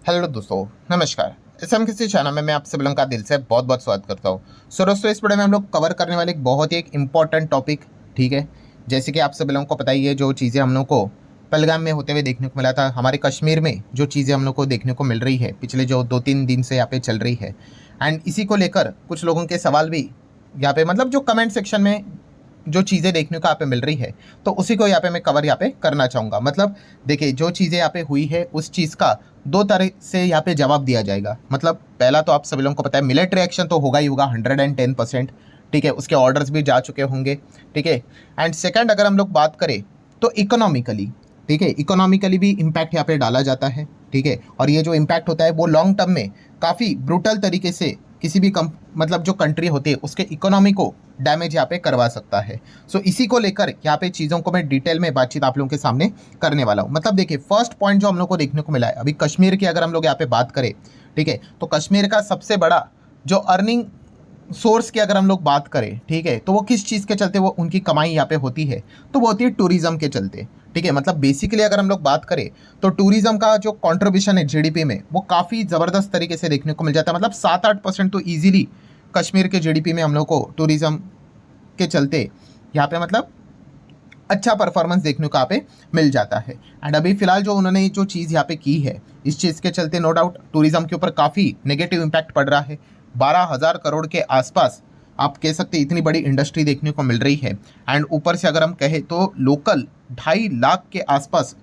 Hello दोस्तों, नमस्कार। किसी चैनल में मैं आप सभी लोगों का दिल से बहुत बहुत स्वागत करता हूँ। दोस्तों, इस वीडियो में हम लोग कवर करने वाले एक बहुत ही इम्पॉर्टेंट टॉपिक, ठीक है। जैसे कि आप सभी लोगों को पता ही है, जो चीज़ें हम लोग को पहलगाम में होते हुए देखने को मिला था, हमारे कश्मीर में जो चीज़ें हम लोग को देखने को मिल रही है पिछले जो 2-3 दिन से यहाँ पे चल रही है। एंड इसी को लेकर कुछ लोगों के सवाल भी यहाँ पे, मतलब जो कमेंट सेक्शन में जो चीज़ें देखने को यहाँ पे मिल रही है, तो उसी को यहाँ पे मैं कवर यहाँ पे करना चाहूँगा। मतलब देखिए, जो चीज़ें यहाँ पे हुई है उस चीज़ का दो तरह से यहाँ पे जवाब दिया जाएगा। मतलब पहला तो आप सभी लोगों को पता है, मिलिट्री एक्शन तो होगा ही होगा 110%, ठीक है। उसके ऑर्डर्स भी जा चुके होंगे, ठीक है। एंड सेकंड, अगर हम लोग बात करें तो इकोनॉमिकली, ठीक है, इकोनॉमिकली भी इम्पैक्ट यहाँ पे डाला जाता है, ठीक है। और ये जो इम्पैक्ट होता है वो लॉन्ग टर्म में काफ़ी ब्रूटल तरीके से किसी भी मतलब जो कंट्री होती है उसके इकोनॉमी को डैमेज यहाँ पे करवा सकता है। सो इसी को लेकर यहाँ पे चीज़ों को मैं डिटेल में बातचीत आप लोगों के सामने करने वाला हूँ। मतलब देखिए, फर्स्ट पॉइंट जो हम लोग को देखने को मिला है अभी कश्मीर की, अगर हम लोग यहाँ पे बात करें, ठीक है, तो कश्मीर का सबसे बड़ा जो अर्निंग सोर्स की अगर हम लोग बात करें, ठीक है, तो वो किस चीज़ के चलते वो उनकी कमाई यहाँ पे होती है, तो वो होती है टूरिज्म के चलते, ठीक है। मतलब बेसिकली अगर हम लोग बात करें तो टूरिज्म का जो कंट्रीब्यूशन है जीडीपी में वो काफ़ी ज़बरदस्त तरीके से देखने को मिल जाता है। मतलब 7-8% तो ईजिली कश्मीर के जीडीपी में हम लोग को टूरिज्म के चलते यहाँ पे मतलब अच्छा परफॉर्मेंस देखने को यहाँ पे मिल जाता है। एंड अभी फिलहाल जो उन्होंने जो चीज़ यहाँ पे की है, इस चीज़ के चलते नो डाउट टूरिज्म के ऊपर काफ़ी नेगेटिव इम्पैक्ट पड़ रहा है। 12,000 करोड़ के आसपास आप कह सकते हैं इतनी बड़ी इंडस्ट्री देखने को मिल रही है। एंड ऊपर से अगर हम कहें तो लोकल 2.5 लाख के आसपास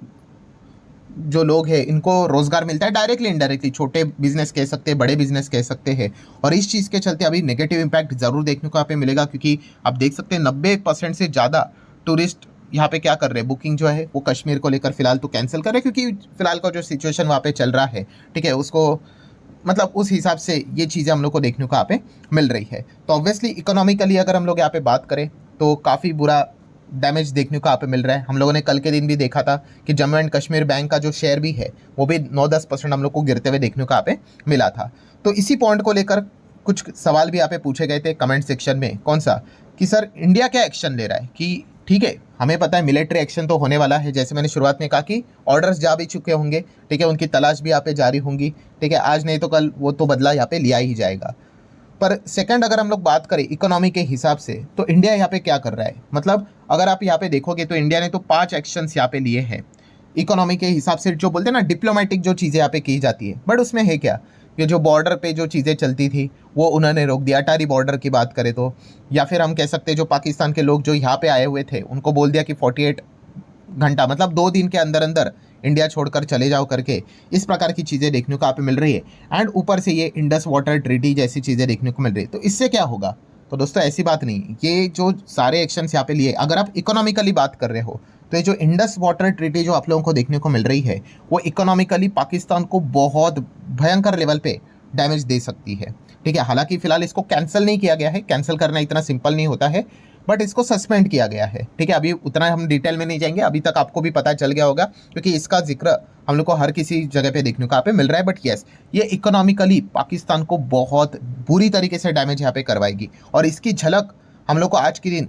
जो लोग हैं इनको रोजगार मिलता है, डायरेक्टली इनडायरेक्टली, छोटे बिजनेस कह सकते हैं, बड़े बिजनेस कह सकते हैं। और इस चीज़ के चलते अभी नेगेटिव इम्पैक्ट ज़रूर देखने को यहाँ पे मिलेगा, क्योंकि आप देख सकते हैं 90% से ज़्यादा टूरिस्ट यहाँ पे क्या कर रहे हैं, बुकिंग जो है वो कश्मीर को लेकर फिलहाल तो कैंसिल कर रहे हैं, क्योंकि फिलहाल का जो सिचुएशन वहाँ पे चल रहा है, ठीक है, उसको मतलब उस हिसाब से ये चीज़ें हम लोग को देखने को यहाँ पे मिल रही है। तो ऑब्वियसली इकोनॉमिकली अगर हम लोग यहाँ पे बात करें तो काफ़ी बुरा डैमेज देखने को यहाँ पे मिल रहा है। हम लोगों ने कल के दिन भी देखा था कि जम्मू एंड कश्मीर बैंक का जो शेयर भी है वो भी 9-10% हम लोग को गिरते हुए देखने को यहाँ पे मिला था। तो इसी पॉइंट को लेकर कुछ सवाल भी यहाँ पे पूछे गए थे कमेंट सेक्शन में। कौन सा? कि सर इंडिया क्या एक्शन ले रहा है, कि ठीक है हमें पता है मिलिट्री एक्शन तो होने वाला है, जैसे मैंने शुरुआत में कहा कि ऑर्डर्स जा भी चुके होंगे, ठीक है, उनकी तलाश भी यहाँ पे जारी होंगी, ठीक है, आज नहीं तो कल वो तो बदला यहाँ पे लिया ही जाएगा। पर सेकंड, अगर हम लोग बात करें इकोनॉमी के हिसाब से तो इंडिया यहाँ पे क्या कर रहा है। मतलब अगर आप यहाँ पे देखोगे तो इंडिया ने तो 5 एक्शंस यहाँ पे लिए हैं इकोनॉमी के हिसाब से, जो बोलते हैं ना डिप्लोमेटिक जो चीज़ें यहाँ पे की जाती है। बट उसमें है क्या, ये जो बॉर्डर पे जो चीज़ें चलती थी वो उन्होंने रोक दिया। अटारी बॉर्डर की बात करें तो, या फिर हम कह सकते हैं जो पाकिस्तान के लोग जो यहाँ पे आए हुए थे उनको बोल दिया कि 48 घंटा, मतलब 2 दिन के अंदर अंदर इंडिया छोड़कर चले जाओ करके, इस प्रकार की चीज़ें देखने को यहाँ पे मिल रही है। एंड ऊपर से ये इंडस वाटर ट्रीटी जैसी चीज़ें देखने को मिल रही है। तो इससे क्या होगा? तो दोस्तों ऐसी बात नहीं, ये जो सारे एक्शंस यहाँ पे लिए, अगर आप इकोनॉमिकली बात कर रहे हो तो ये जो इंडस वाटर ट्रीटी जो आप लोगों को देखने को मिल रही है वो इकोनॉमिकली पाकिस्तान को बहुत भयंकर लेवल पे डैमेज दे सकती है, ठीक है। हालांकि फिलहाल इसको कैंसिल नहीं किया गया है, कैंसिल करना इतना सिंपल नहीं होता है, बट इसको सस्पेंड किया गया है, ठीक है। अभी उतना हम डिटेल में नहीं जाएंगे, अभी तक आपको भी पता चल गया होगा क्योंकि इसका जिक्र हम लोग को हर किसी जगह पे देखने को यहाँ पे मिल रहा है। बट यस, ये इकोनॉमिकली पाकिस्तान को बहुत बुरी तरीके से डैमेज यहाँ पे करवाएगी। और इसकी झलक हम लोग को आज के दिन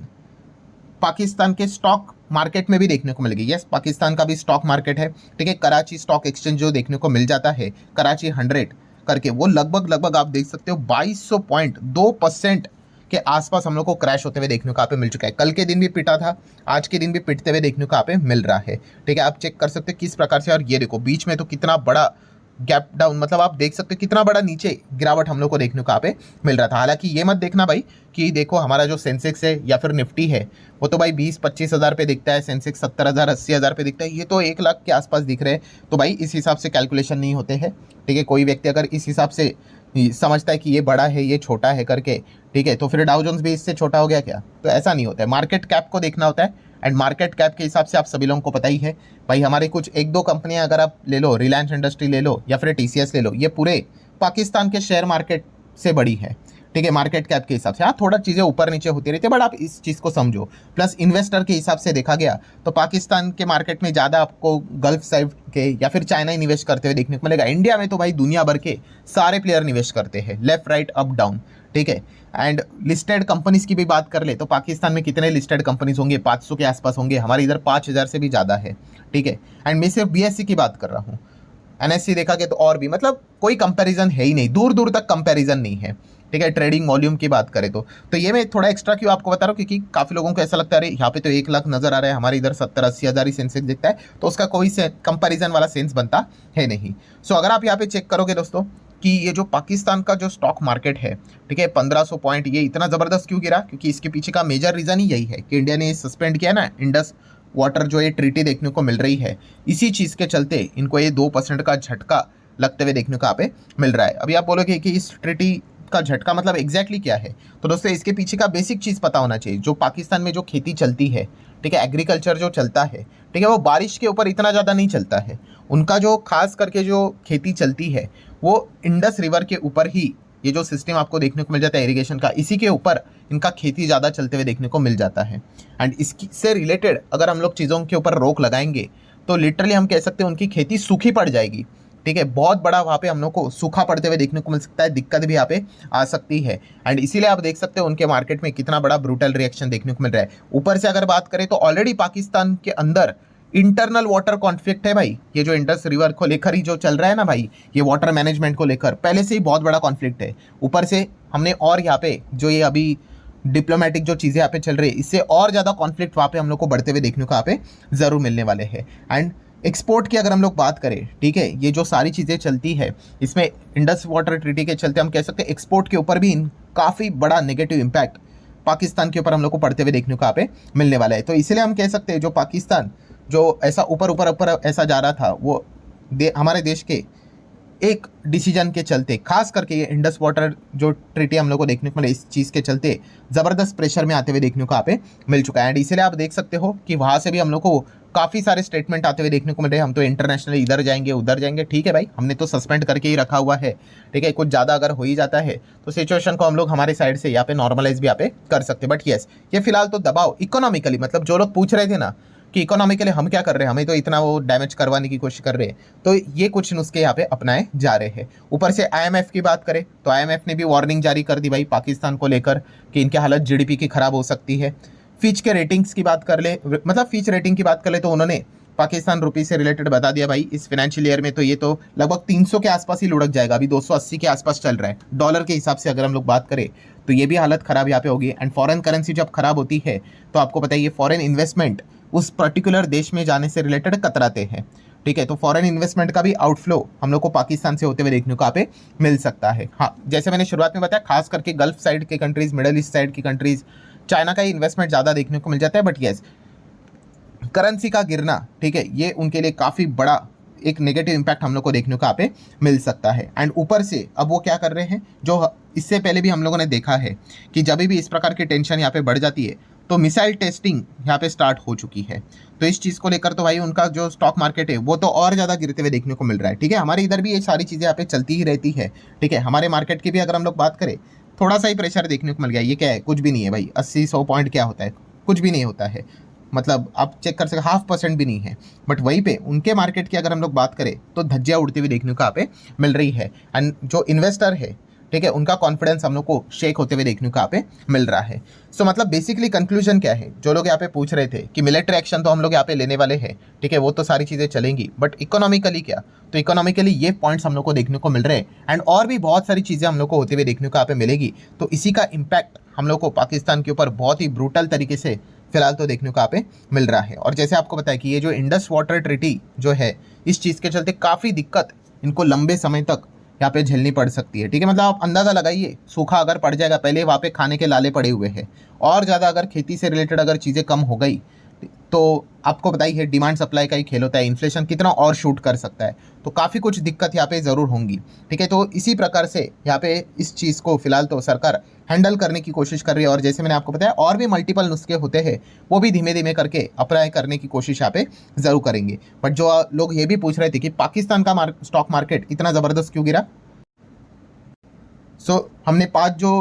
पाकिस्तान के स्टॉक मार्केट में भी देखने को मिलेगी। यस, पाकिस्तान का भी स्टॉक मार्केट है, ठीक है। कराची स्टॉक एक्सचेंज जो देखने को मिल जाता है, कराची 100 करके, वो लगभग आप देख सकते हो 2200.2% के आसपास हम लोग को क्रैश होते हुए देखने को यहाँ पे मिल चुका है। कल के दिन भी पिटा था, आज के दिन भी पिटते हुए देखने को यहाँ पे मिल रहा है, ठीक है। आप चेक कर सकते हैं किस प्रकार से। और ये देखो बीच में तो कितना बड़ा गैप डाउन, मतलब आप देख सकते हो कितना बड़ा नीचे गिरावट हम लोग को देखने को यहाँ पे मिल रहा था। हालांकि ये मत देखना भाई कि देखो हमारा जो सेंसेक्स है या फिर निफ्टी है वो तो भाई 20-25 हज़ार पे दिखता है, सेंसेक्स 70,000 80,000 पे दिखता है, ये तो 1 लाख के आसपास दिख रहे हैं। तो भाई इस हिसाब से कैलकुलेशन नहीं होते हैं, ठीक है। कोई व्यक्ति अगर इस हिसाब से समझता है कि ये बड़ा है ये छोटा है करके, ठीक है, तो फिर डाउ जोन्स भी इससे छोटा हो गया क्या? तो ऐसा नहीं होता है, मार्केट कैप को देखना होता है। एंड मार्केट कैप के हिसाब से आप सभी लोगों को पता ही है भाई, हमारे कुछ 1-2 कंपनियां अगर आप ले लो, रिलायंस इंडस्ट्री ले लो या फिर टीसीएस ले लो, ये पूरे पाकिस्तान के शेयर मार्केट से बड़ी है, ठीक है, मार्केट कैप के हिसाब से। हाँ, थोड़ा चीज़ें ऊपर नीचे होती रहती है, बट आप इस चीज़ को समझो। प्लस इन्वेस्टर के हिसाब से देखा गया तो पाकिस्तान के मार्केट में ज़्यादा आपको गल्फ साइड के या फिर चाइना ही निवेश करते हुए देखने को मिलेगा। इंडिया में तो भाई दुनिया भर के सारे प्लेयर निवेश करते हैं, लेफ्ट राइट अप डाउन, ठीक है। एंड लिस्टेड कंपनीज की भी बात कर ले तो पाकिस्तान में कितने लिस्टेड कंपनीज होंगे? 500 के आसपास होंगे, हमारे इधर 5,000 से भी ज़्यादा है, ठीक है। एंड मैं सिर्फ बीएससी की बात कर रहा हूँ। NSE देखा कि तो और भी, मतलब कोई कंपैरिजन है ही नहीं, दूर दूर तक कंपैरिजन नहीं है, ठीक है। ट्रेडिंग वॉल्यूम की बात करें तो ये मैं थोड़ा एक्स्ट्रा क्यों आपको बता रहा हूँ, क्योंकि काफ़ी लोगों को ऐसा लगता है अरे यहाँ पे तो 1 लाख नजर आ रहा है, हमारे इधर 70-80 हज़ार ही सेंसेक्स दिखता है, तो उसका कोई कंपैरिजन वाला सेंस बनता है नहीं। सो अगर आप यहाँ पे चेक करोगे दोस्तों कि ये जो पाकिस्तान का जो स्टॉक मार्केट है, ठीक है, 1500 पॉइंट ये इतना ज़बरदस्त क्यों गिरा, क्योंकि इसके पीछे का मेजर रीज़न ही यही है कि इंडिया ने सस्पेंड किया ना इंडस वाटर जो ये ट्रीटी देखने को मिल रही है, इसी चीज़ के चलते इनको ये 2% का झटका लगते हुए देखने को यहाँ पे मिल रहा है। अभी आप बोलोगे कि इस ट्रीटी का झटका मतलब एग्जैक्टली क्या है, तो दोस्तों इसके पीछे का बेसिक चीज़ पता होना चाहिए। जो पाकिस्तान में जो खेती चलती है, ठीक है, एग्रीकल्चर जो चलता है, ठीक है, वो बारिश के ऊपर इतना ज़्यादा नहीं चलता है। उनका जो खास करके जो खेती चलती है वो इंडस रिवर के ऊपर ही, ये जो सिस्टम आपको देखने को मिल जाता है इरिगेशन का, इसी के ऊपर इनका खेती ज़्यादा चलते हुए देखने को मिल जाता है। एंड इससे रिलेटेड अगर हम लोग चीज़ों के ऊपर रोक लगाएंगे तो लिटरली हम कह सकते हैं उनकी खेती सूखी पड़ जाएगी, ठीक है, बहुत बड़ा वहाँ पे हम लोग को सूखा पड़ते हुए देखने को मिल सकता है, दिक्कत भी यहाँ पे आ सकती है। एंड इसीलिए आप देख सकते हो उनके मार्केट में कितना बड़ा ब्रूटल रिएक्शन देखने को मिल रहा है। ऊपर से अगर बात करें तो ऑलरेडी पाकिस्तान के अंदर इंटरनल वाटर कॉन्फ्लिक्ट है भाई, ये जो इंडस रिवर को लेकर ही जो चल रहा है ना भाई, ये वाटर मैनेजमेंट को लेकर पहले से ही बहुत बड़ा कॉन्फ्लिक्ट है। ऊपर से हमने और यहाँ पे जो ये अभी डिप्लोमेटिक जो चीज़ें यहाँ पे चल रही है, इससे और ज़्यादा कॉन्फ्लिक्ट वहाँ पे हम लोग को बढ़ते हुए देखने को यहाँ पे ज़रूर मिलने वाले हैं। एंड एक्सपोर्ट की अगर हम लोग बात करें, ठीक है, ये जो सारी चीज़ें चलती है इसमें इंडस वाटर ट्रीटी के चलते हम कह सकते हैं एक्सपोर्ट के ऊपर भी काफ़ी बड़ा नेगेटिव इम्पैक्ट पाकिस्तान के ऊपर हम लोग को पड़ते हुए देखने को यहाँ पे मिलने वाला है। तो इसलिए हम कह सकते हैं जो पाकिस्तान जो ऐसा ऊपर ऊपर ऊपर ऐसा जा रहा था, वो हमारे देश के एक डिसीजन के चलते, खास करके ये इंडस वाटर जो ट्रीटी हम लोग को देखने को मिले, इस चीज़ के चलते ज़बरदस्त प्रेशर में आते हुए देखने को यहाँ पे मिल चुका है। एंड इसीलिए आप देख सकते हो कि वहाँ से भी हम लोग को काफ़ी सारे स्टेटमेंट आते हुए देखने को मिल रहे हैं, हम तो इंटरनेशनली इधर जाएंगे उधर जाएंगे, ठीक है भाई, हमने तो सस्पेंड करके ही रखा हुआ है, ठीक है, कुछ ज़्यादा अगर हो ही जाता है तो सिचुएशन को हम लोग हमारे साइड से यहाँ पे नॉर्मलाइज भी यहाँ पे कर सकते हैं। बट येस, ये फिलहाल तो दबाव इकोनॉमिकली, मतलब जो लोग पूछ रहे थे ना कि इकोनॉमिकली हम क्या कर रहे हैं, हमें तो इतना वो डैमेज करवाने की कोशिश कर रहे हैं, तो ये कुछ नुस्खे यहाँ पे अपनाए जा रहे हैं। ऊपर से IMF की बात करें तो IMF ने भी वार्निंग जारी कर दी भाई पाकिस्तान को लेकर कि इनकी हालत GDP की खराब हो सकती है। फिच के रेटिंग्स की बात कर ले, मतलब फिच रेटिंग की बात कर ले तो उन्होंने पाकिस्तान रुपी से रिलेटेड बता दिया भाई इस फाइनेंशियल ईयर में तो ये तो लगभग 300 के आसपास ही लुढ़क जाएगा, अभी 280 के आसपास चल रहा है डॉलर के हिसाब से अगर हम लोग बात करें, तो ये भी हालत खराब यहाँ पे होगी। एंड फॉरेन करेंसी जब खराब होती है तो आपको पता है ये फॉरेन इन्वेस्टमेंट उस पर्टिकुलर देश में जाने से रिलेटेड कतराते हैं, ठीक है, तो फॉरेन इन्वेस्टमेंट का भी आउटफ्लो हम लोग को पाकिस्तान से होते हुए देखने को यहाँ पे मिल सकता है। हाँ, जैसे मैंने शुरुआत में बताया, खास करके गल्फ साइड के कंट्रीज, मिडल ईस्ट साइड की कंट्रीज, चाइना का ही इन्वेस्टमेंट ज़्यादा देखने को मिल जाता है। बट येस, करेंसी का गिरना, ठीक है, ये उनके लिए काफ़ी बड़ा एक नेगेटिव इम्पैक्ट हम लोग को देखने को यहाँ पे मिल सकता है। एंड ऊपर से अब वो क्या कर रहे हैं, जो इससे पहले भी हम लोगों ने देखा है कि जब भी इस प्रकार की टेंशन यहाँ पे बढ़ जाती है तो मिसाइल टेस्टिंग यहाँ पे स्टार्ट हो चुकी है। तो इस चीज़ को लेकर तो भाई उनका जो स्टॉक मार्केट है वो तो और ज़्यादा गिरते हुए देखने को मिल रहा है, ठीक है। हमारे इधर भी ये सारी चीज़ें यहाँ पे चलती ही रहती है, ठीक है। हमारे मार्केट की भी अगर हम लोग बात करें, थोड़ा सा ही प्रेशर देखने को मिल गया, ये क्या है, कुछ भी नहीं है भाई, 80-100 पॉइंट क्या होता है, कुछ भी नहीं होता है, मतलब आप चेक कर सकते 0.5% भी नहीं है। बट वहीं पे उनके मार्केट की अगर हम लोग बात करें तो धज्जियाँ उड़ती हुई देखने को यहाँ पे मिल रही है। एंड जो इन्वेस्टर है, ठीक है, उनका कॉन्फिडेंस हम लोग को शेक होते हुए देखने को यहाँ पे मिल रहा है। सो मतलब बेसिकली कंक्लूजन क्या है, जो लोग यहाँ पे पूछ रहे थे कि मिलिट्री एक्शन तो हम लोग यहाँ पे लेने वाले हैं, ठीक है, वो तो सारी चीज़ें चलेंगी, बट इकोनॉमिकली क्या, तो इकोनॉमिकली ये पॉइंट्स हम लोग को देखने को मिल रहे हैं। एंड और भी बहुत सारी चीज़ें हम लोग को होते हुए देखने को यहाँ पे मिलेगी। तो इसी का इम्पैक्ट हम लोग को पाकिस्तान के ऊपर बहुत ही ब्रूटल तरीके से फिलहाल तो देखने को यहाँ पे मिल रहा है। और जैसे आपको बताया कि ये जो इंडस वाटर ट्रीटी जो है, इस चीज़ के चलते काफ़ी दिक्कत इनको लंबे समय तक यहाँ पे झेलनी पड़ सकती है, ठीक है। मतलब आप अंदाज़ा लगाइए, सूखा अगर पड़ जाएगा, पहले वहाँ पे खाने के लाले पड़े हुए हैं, और ज़्यादा अगर खेती से रिलेटेड अगर चीज़ें कम हो गई तो आपको बताइए डिमांड सप्लाई का ही खेल होता है, इन्फ्लेशन कितना और शूट कर सकता है, तो काफ़ी कुछ दिक्कत यहाँ पे ज़रूर होंगी, ठीक है। तो इसी प्रकार से यहाँ पे इस चीज़ को फिलहाल तो सरकार हैंडल करने की कोशिश कर रही है। और जैसे मैंने आपको बताया और भी मल्टीपल नुस्खे होते हैं, वो भी धीमे धीमे करके अप्लाई करने की कोशिश यहाँ पे ज़रूर करेंगे। बट जो लोग ये भी पूछ रहे थे कि पाकिस्तान का स्टॉक मार्केट इतना ज़बरदस्त क्यों गिरा, सो हमने 5 जो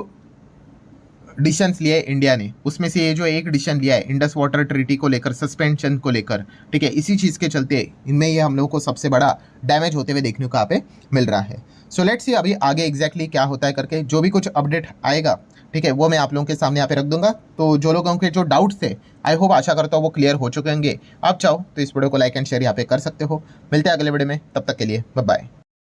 डिसीजंस लिए इंडिया ने, उसमें से ये जो एक डिसीजन लिया है इंडस वाटर ट्रीटी को लेकर, सस्पेंशन को लेकर, ठीक है, इसी चीज़ के चलते इनमें ये हम लोगों को सबसे बड़ा डैमेज होते हुए देखने को यहाँ पे मिल रहा है। सो लेट्स सी अभी आगे एग्जैक्टली क्या होता है करके, जो भी कुछ अपडेट आएगा, ठीक है, वो मैं आप लोगों के सामने यहाँ पे रख दूंगा। तो जो लोगों के जो डाउट्स थे, आई होप आशा करता हूँ वो क्लियर हो चुके होंगे। आप चाहो तो इस वीडियो को लाइक एंड शेयर यहाँ पे कर सकते हो। मिलते हैं अगले वीडियो में, तब तक के लिए बाय बाय।